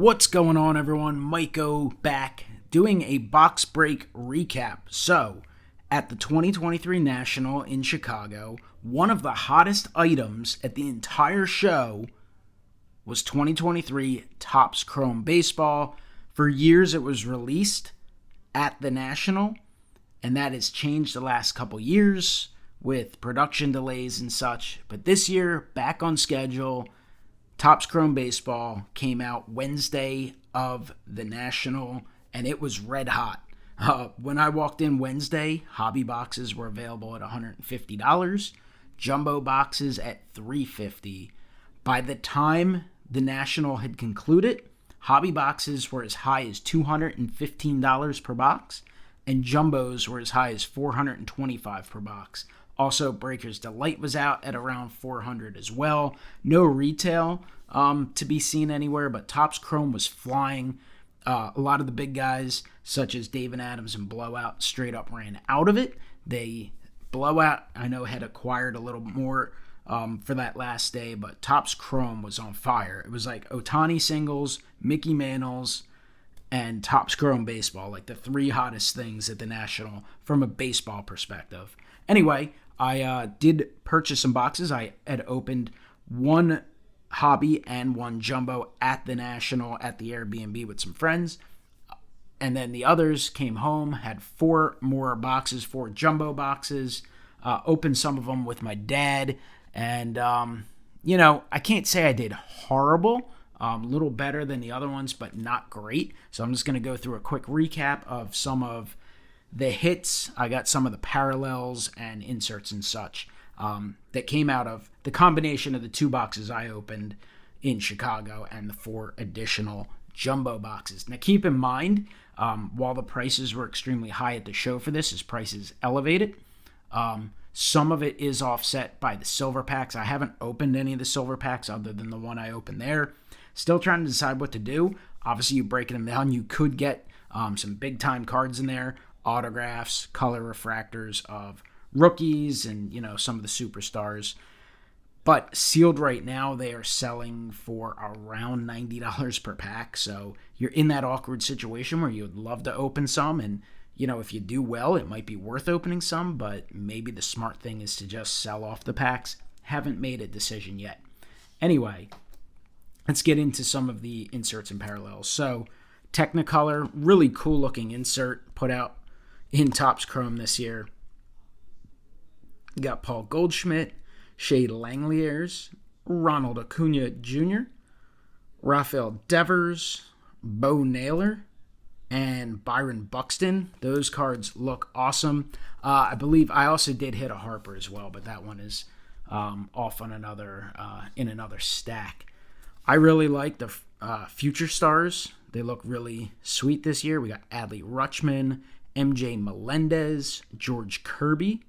What's going on, everyone? MikeO back doing a box break recap. So, at the 2023 National in Chicago, one of the hottest items at the entire show was 2023 Topps Chrome Baseball. For years, it was released at the National, and that has changed the last couple years with production delays and such. But this year, back on schedule. Topps Chrome Baseball came out Wednesday of the National, and it was red hot. When I walked in Wednesday, hobby boxes were available at $150, jumbo boxes at $350. By the time the National had concluded, hobby boxes were as high as $215 per box, and jumbos were as high as $425 per box. Also, Breaker's Delight was out at around $400 as well. No retail to be seen anywhere, but Topps Chrome was flying. A lot of the big guys, such as David Adams and Blowout, straight up ran out of it. Blowout, I know, had acquired a little more for that last day, but Topps Chrome was on fire. It was like Ohtani singles, Mickey Mantles, and Topps Chrome Baseball, like the three hottest things at the National from a baseball perspective. Anyway, I did purchase some boxes. I had opened one hobby and one jumbo at the National at the Airbnb with some friends. And then the others came home, had four more boxes, four jumbo boxes, opened some of them with my dad. And, I can't say I did horrible. A little better than the other ones, but not great. So I'm just going to go through a quick recap of some of the hits. I got some of the parallels and inserts and such that came out of the combination of the two boxes I opened in Chicago and the four additional jumbo boxes. Now keep in mind, while the prices were extremely high at the show for this, as prices elevated, some of it is offset by the silver packs. I haven't opened any of the silver packs other than the one I opened there. Still trying to decide what to do. Obviously, you breaking them down, you could get some big time cards in there. Autographs, color refractors of rookies, and some of the superstars. But sealed right now, they are selling for around $90 per pack. So you're in that awkward situation where you would love to open some, and if you do well, it might be worth opening some. But maybe the smart thing is to just sell off the packs. Haven't made a decision yet. Anyway, let's get into some of the inserts and parallels. So Technicolor, really cool looking insert put out in Topps Chrome this year. You got Paul Goldschmidt, Shea Langeliers, Ronald Acuna Jr., Rafael Devers, Bo Naylor, and Byron Buxton. Those cards look awesome. I believe I also did hit a Harper as well, but that one is off on another in another stack. I really like the Future Stars. They look really sweet this year. We got Adley Rutschman, MJ Melendez, George Kirby,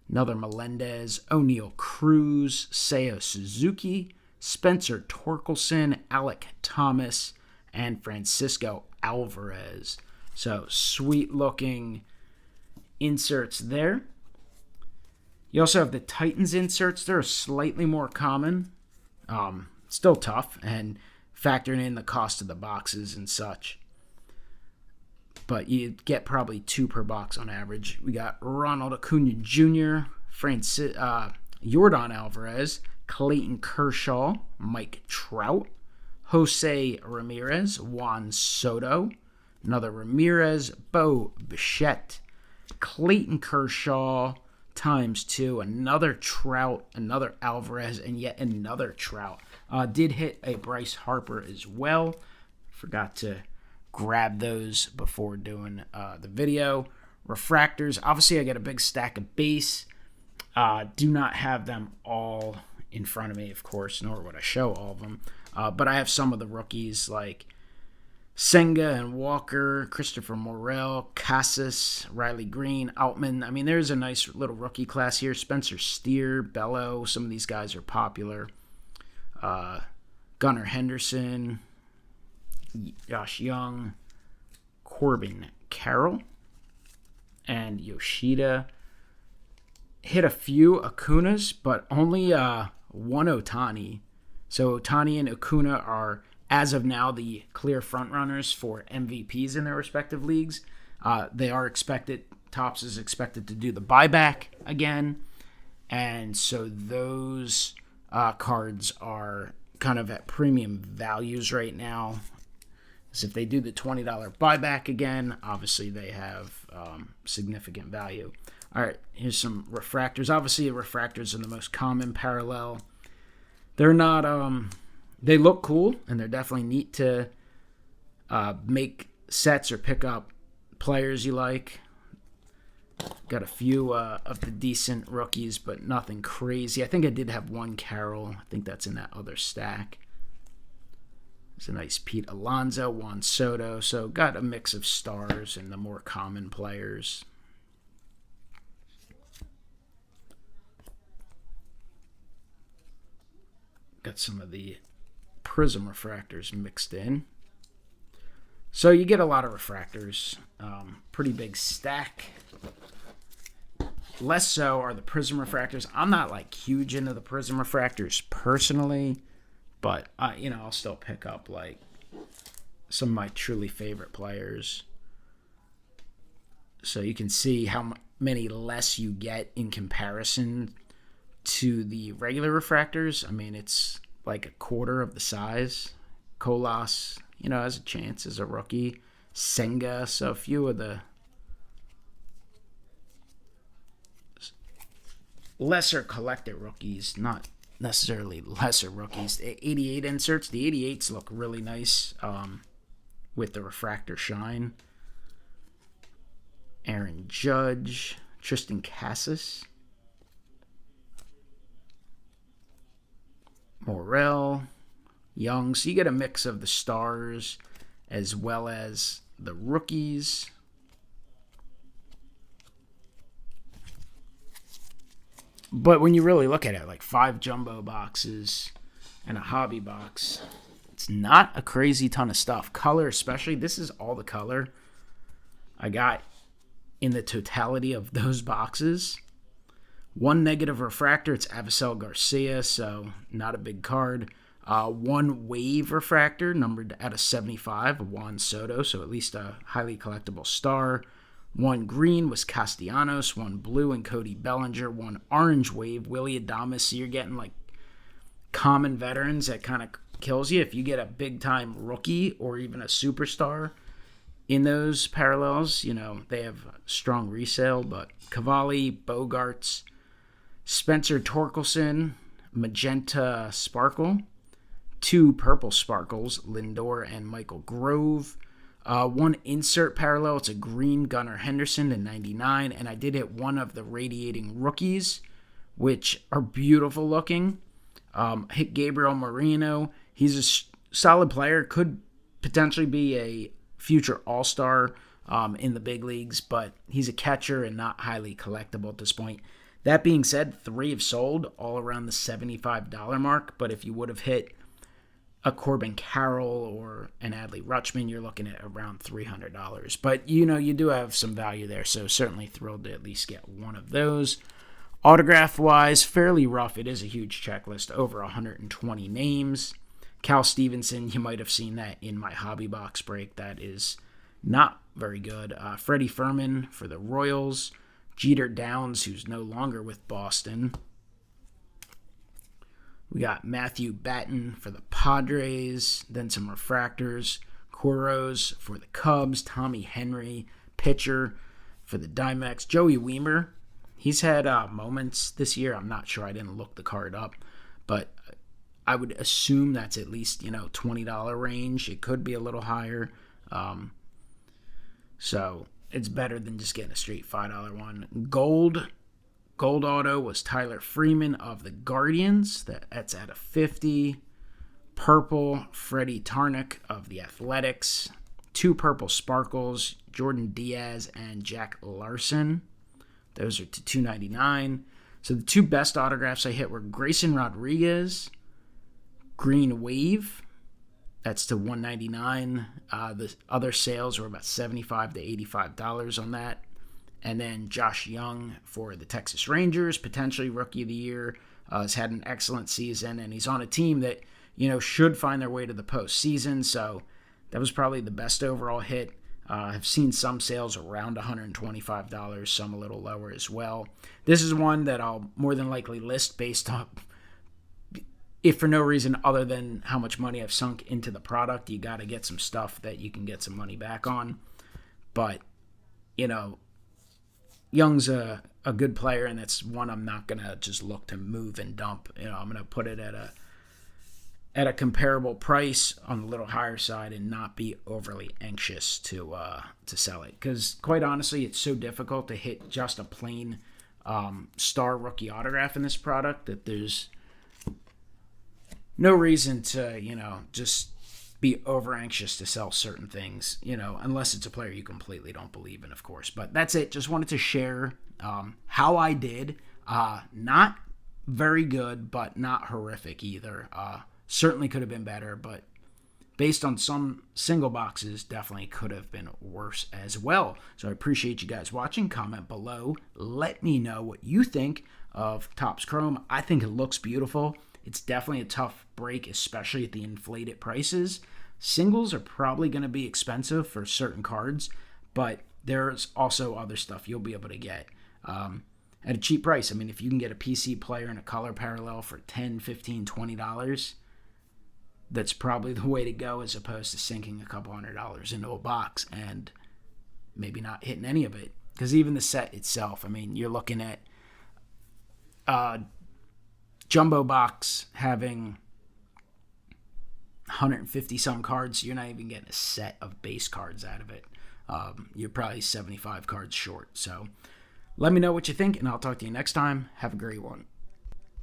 another Melendez, O'Neal Cruz, Seiya Suzuki, Spencer Torkelson, Alec Thomas, and Francisco Alvarez. So sweet looking inserts there. You also have the Titans inserts. They're slightly more common. Still tough, and factoring in the cost of the boxes and such. But you get probably two per box on average. We got Ronald Acuna Jr., Yordan Alvarez, Clayton Kershaw, Mike Trout, Jose Ramirez, Juan Soto, another Ramirez, Bo Bichette, Clayton Kershaw times two, another Trout, another Alvarez, and yet another Trout. Did hit a Bryce Harper as well. Forgot to grab those before doing the video. Refractors, obviously I got a big stack of base. Do not have them all in front of me, of course, nor would I show all of them. But I have some of the rookies like Senga and Walker, Christopher Morel, Casas, Riley Green, Outman. I mean, there's a nice little rookie class here. Spencer Steer, Bello, some of these guys are popular. Gunnar Henderson, Josh Young, Corbin Carroll, and Yoshida. Hit a few Acunas, but only one Ohtani. So Ohtani and Acuna are as of now, the clear frontrunners for MVPs in their respective leagues. They are expected, Topps is expected to do the buyback again. And so those cards are kind of at premium values right now. So if they do the $20 buyback again, obviously they have significant value. All right, here's some refractors. Obviously, refractors are the most common parallel. They're not, they look cool, and they're definitely neat to make sets or pick up players you like. Got a few of the decent rookies, but nothing crazy. I think I did have one Carroll. I think that's in that other stack. There's a nice Pete Alonso, Juan Soto. So got a mix of stars and the more common players. Got some of the Prism refractors mixed in. So you get a lot of refractors. Pretty big stack. Less so are the Prism refractors. I'm not like huge into the Prism refractors personally, but I'll still pick up like some of my truly favorite players. So you can see how many less you get in comparison to the regular refractors. I mean, it's like a quarter of the size. Colas, has a chance as a rookie. Senga, so a few of the lesser collected rookies, not necessarily lesser rookies. The 88 inserts, the 88s look really nice with the refractor shine. Aaron Judge, Tristan Cassis, Morel, Young. So you get a mix of the stars as well as the rookies. But when you really look at it, like 5 jumbo boxes and a hobby box, it's not a crazy ton of stuff. Color especially, this is all the color I got in the totality of those boxes. One negative refractor, it's Avisel Garcia, so not a big card. One wave refractor, numbered out of 75, Juan Soto, so at least a highly collectible star. One green was Castellanos. One blue and Cody Bellinger. One orange wave, Willy Adames. So you're getting like common veterans that kind of kills you. If you get a big-time rookie or even a superstar in those parallels, they have strong resale. But Cavalli, Bogarts, Spencer Torkelson, Magenta Sparkle, 2 purple sparkles, Lindor and Michael Grove. One insert parallel, it's a green Gunnar Henderson in 99, and I did hit one of the radiating rookies, which are beautiful looking. Hit Gabriel Moreno. He's a solid player, could potentially be a future all-star in the big leagues, but he's a catcher and not highly collectible at this point. That being said, 3 have sold all around the $75 mark, but if you would have hit a Corbin Carroll or an Adley Rutschman, you're looking at around $300. But, you do have some value there, so certainly thrilled to at least get one of those. Autograph-wise, fairly rough. It is a huge checklist, over 120 names. Cal Stevenson, you might have seen that in my hobby box break. That is not very good. Freddie Furman for the Royals. Jeter Downs, who's no longer with Boston. We got Matthew Batten for the Padres, then some refractors. Coros for the Cubs. Tommy Henry, pitcher for the Diamondbacks. Joey Wiemer, he's had moments this year. I'm not sure. I didn't look the card up, but I would assume that's at least, $20 range. It could be a little higher. So it's better than just getting a straight $5 one. Gold auto was Tyler Freeman of the Guardians. That's at a 50. Purple, Freddie Tarnick of the Athletics. 2 purple sparkles, Jordan Diaz and Jack Larson. Those are to $2.99. So the 2 best autographs I hit were Grayson Rodriguez, Green Wave. That's to $199. The other sales were about $75 to $85 on that. And then Josh Young for the Texas Rangers, potentially Rookie of the Year, has had an excellent season, and he's on a team that should find their way to the postseason. So that was probably the best overall hit. I've seen some sales around $125, some a little lower as well. This is one that I'll more than likely list based on, if for no reason other than how much money I've sunk into the product. You got to get some stuff that you can get some money back on. But, Young's a good player, and that's one I'm not going to just look to move and dump. I'm going to put it at a comparable price on the little higher side and not be overly anxious to sell it. Because quite honestly, it's so difficult to hit just a plain star rookie autograph in this product that there's no reason to, just be over anxious to sell certain things, unless it's a player you completely don't believe in, of course. But that's it. Just wanted to share how I did. Not very good, but not horrific either. Certainly could have been better, but based on some single boxes, definitely could have been worse as well. So I appreciate you guys watching. Comment below. Let me know what you think of Topps Chrome. I think it looks beautiful. It's definitely a tough break, especially at the inflated prices. Singles are probably going to be expensive for certain cards, but there's also other stuff you'll be able to get at a cheap price. I mean, if you can get a PC player and a color parallel for $10, $15, $20, that's probably the way to go, as opposed to sinking a couple $100 into a box and maybe not hitting any of it. Because even the set itself, I mean, you're looking at jumbo box having 150 some cards. You're not even getting a set of base cards out of it. You're probably 75 cards short. So let me know what you think, and I'll talk to you next time. Have a great one.